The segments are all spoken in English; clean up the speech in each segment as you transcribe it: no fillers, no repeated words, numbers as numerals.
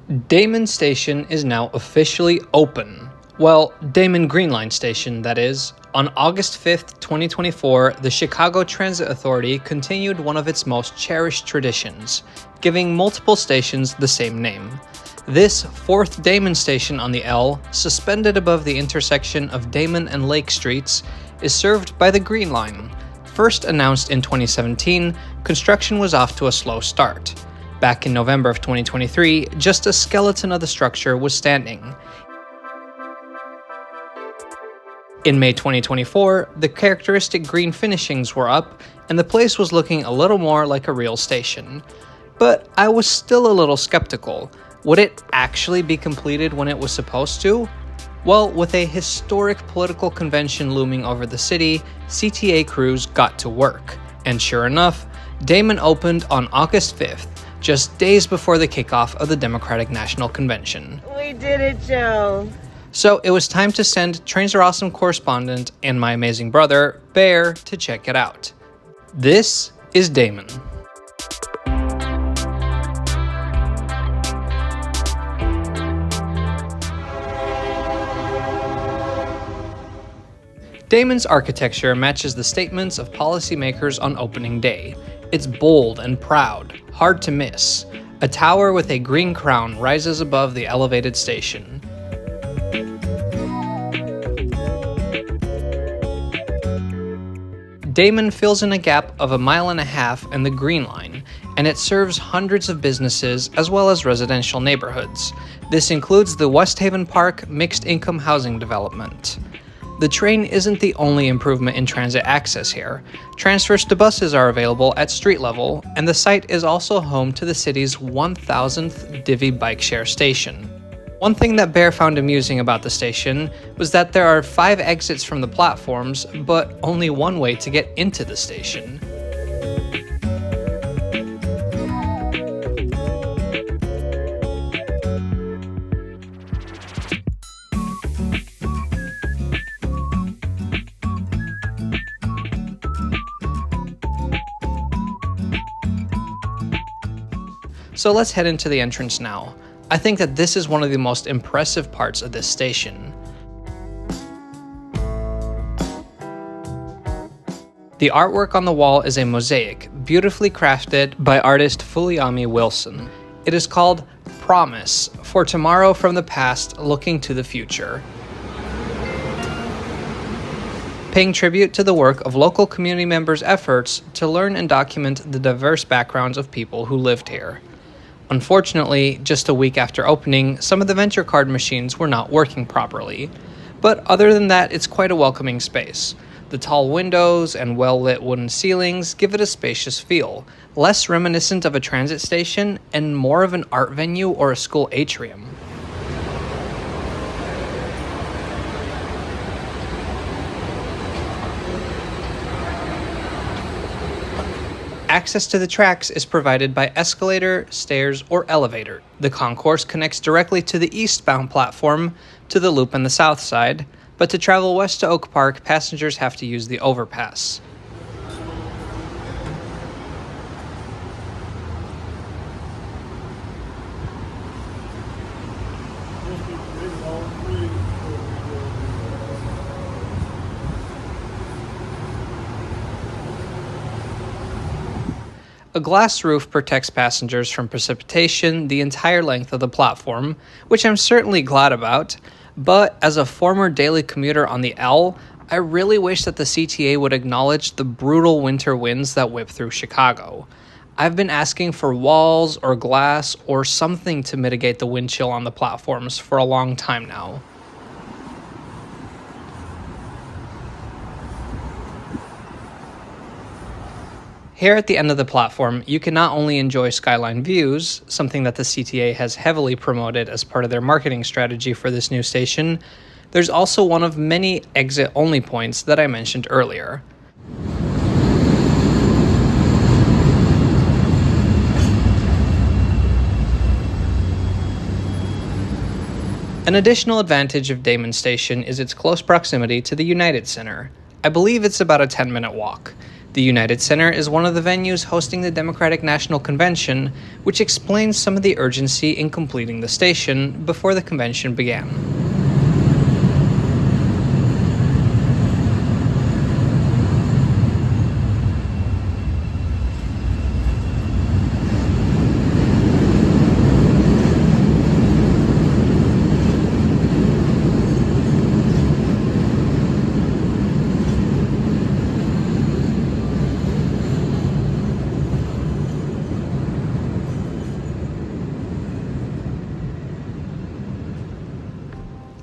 Damen Station is now officially open. Well, Damen Green Line Station, that is. On August 5th, 2024, the Chicago Transit Authority continued one of its most cherished traditions, giving multiple stations the same name. This fourth Damen station on the L, suspended above the intersection of Damen and Lake Streets, is served by the Green Line. First announced in 2017, construction was off to a slow start. Back in November of 2023, just a skeleton of the structure was standing. In May 2024, the characteristic green finishings were up, and the place was looking a little more like a real station. But I was still a little skeptical. Would it actually be completed when it was supposed to? Well, with a historic political convention looming over the city, CTA crews got to work. And sure enough, Damen opened on August 5th, just days before the kickoff of the Democratic National Convention. We did it, Joe. So it was time to send Trains Are Awesome correspondent and my amazing brother, Bear, to check it out. This is Damen. Damen's architecture matches the statements of policymakers on opening day. It's bold and proud, hard to miss. A tower with a green crown rises above the elevated station. Damen fills in a gap of 1.5 miles in the Green Line, and it serves hundreds of businesses as well as residential neighborhoods. This includes the West Haven Park mixed-income housing development. The train isn't the only improvement in transit access here. Transfers to buses are available at street level, and the site is also home to the city's 1,000th Divvy bike share station. One thing that Bear found amusing about the station was that there are 5 exits from the platforms, but only one way to get into the station. So let's head into the entrance now. I think that this is one of the most impressive parts of this station. The artwork on the wall is a mosaic, beautifully crafted by artist Fuliami Wilson. It is called Promise, for tomorrow from the past looking to the future. Paying tribute to the work of local community members' efforts to learn and document the diverse backgrounds of people who lived here. Unfortunately, just a week after opening, some of the venture card machines were not working properly. But other than that, it's quite a welcoming space. The tall windows and well-lit wooden ceilings give it a spacious feel, less reminiscent of a transit station and more of an art venue or a school atrium. Access to the tracks is provided by escalator, stairs, or elevator. The concourse connects directly to the eastbound platform to the loop on the south side, but to travel west to Oak Park, passengers have to use the overpass. A glass roof protects passengers from precipitation the entire length of the platform, which I'm certainly glad about, but as a former daily commuter on the L, I really wish that the CTA would acknowledge the brutal winter winds that whip through Chicago. I've been asking for walls or glass or something to mitigate the wind chill on the platforms for a long time now. Here at the end of the platform, you can not only enjoy skyline views, something that the CTA has heavily promoted as part of their marketing strategy for this new station, there's also one of many exit-only points that I mentioned earlier. An additional advantage of Damen Station is its close proximity to the United Center. I believe it's about a 10-minute walk. The United Center is one of the venues hosting the Democratic National Convention, which explains some of the urgency in completing the station before the convention began.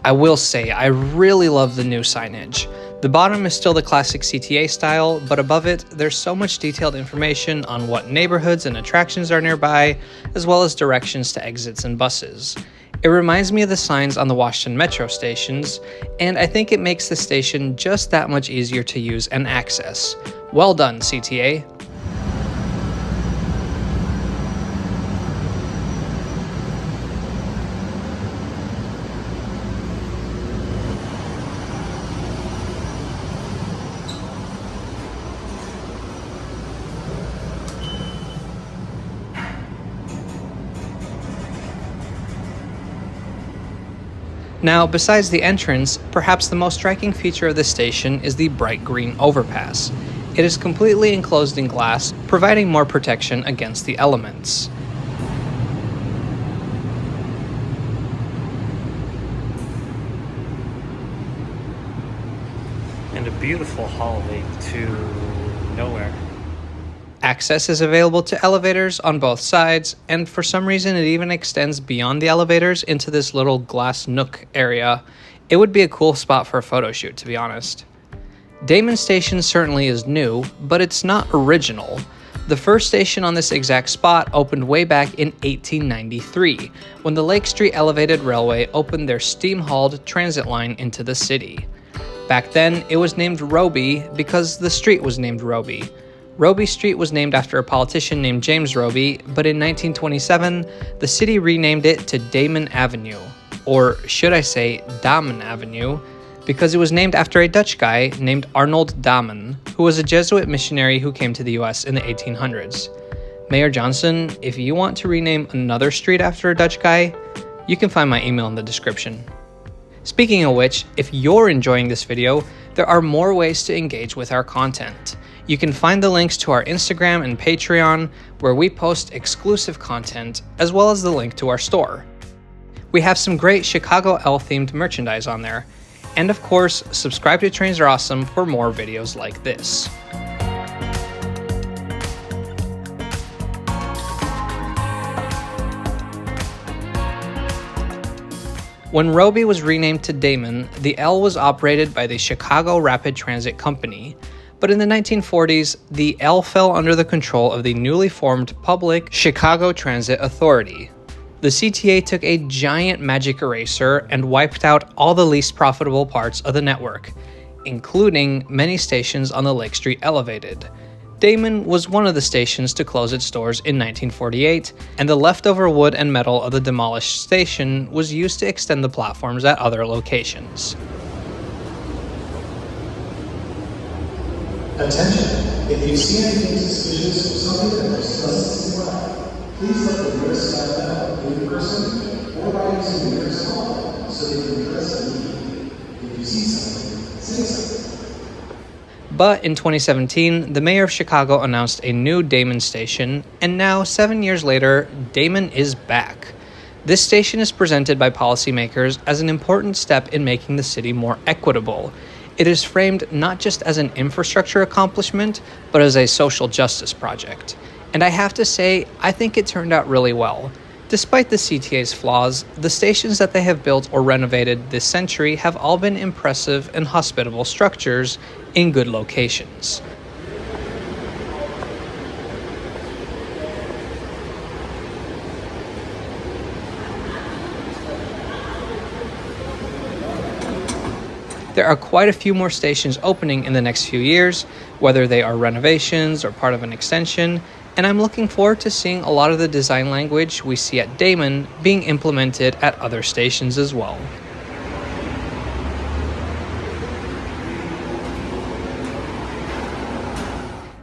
I will say, I really love the new signage. The bottom is still the classic CTA style, but above it, there's so much detailed information on what neighborhoods and attractions are nearby, as well as directions to exits and buses. It reminds me of the signs on the Washington Metro stations, and I think it makes the station just that much easier to use and access. Well done, CTA. Now, besides the entrance, perhaps the most striking feature of this station is the bright green overpass. It is completely enclosed in glass, providing more protection against the elements. And a beautiful hallway to nowhere. Access is available to elevators on both sides, and for some reason it even extends beyond the elevators into this little glass nook area. It would be a cool spot for a photo shoot, to be honest. Damen Station certainly is new, but it's not original. The first station on this exact spot opened way back in 1893, when the Lake Street Elevated Railway opened their steam-hauled transit line into the city. Back then, it was named Roby because the street was named Roby. Roby Street was named after a politician named James Roby, but in 1927, the city renamed it to Damen Avenue, or should I say Damen Avenue, because it was named after a Dutch guy named Arnold Damen, who was a Jesuit missionary who came to the US in the 1800s. Mayor Johnson, if you want to rename another street after a Dutch guy, you can find my email in the description. Speaking of which, if you're enjoying this video, there are more ways to engage with our content. You can find the links to our Instagram and Patreon, where we post exclusive content, as well as the link to our store. We have some great Chicago L-themed merchandise on there. And of course, subscribe to Trains Are Awesome for more videos like this. When Roby was renamed to Damen, the L was operated by the Chicago Rapid Transit Company. But in the 1940s, the L fell under the control of the newly formed public Chicago Transit Authority. The CTA took a giant magic eraser and wiped out all the least profitable parts of the network, including many stations on the Lake Street Elevated. Damen was one of the stations to close its doors in 1948, and the leftover wood and metal of the demolished station was used to extend the platforms at other locations. Attention! If you see anything suspicious or something that looks doesn't seem right, please let the nearest staff know in person or by using the nearest hall so they can address the need. If you see something, say something. But in 2017, the mayor of Chicago announced a new Damen station, and now, 7 years later, Damen is back. This station is presented by policymakers as an important step in making the city more equitable. It is framed not just as an infrastructure accomplishment, but as a social justice project. And I have to say, I think it turned out really well. Despite the CTA's flaws, the stations that they have built or renovated this century have all been impressive and hospitable structures in good locations. There are quite a few more stations opening in the next few years, whether they are renovations or part of an extension, and I'm looking forward to seeing a lot of the design language we see at Damen being implemented at other stations as well.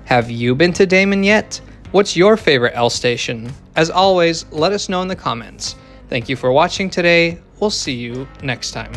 Have you been to Damen yet? What's your favorite L station? As always, let us know in the comments. Thank you for watching today. We'll see you next time.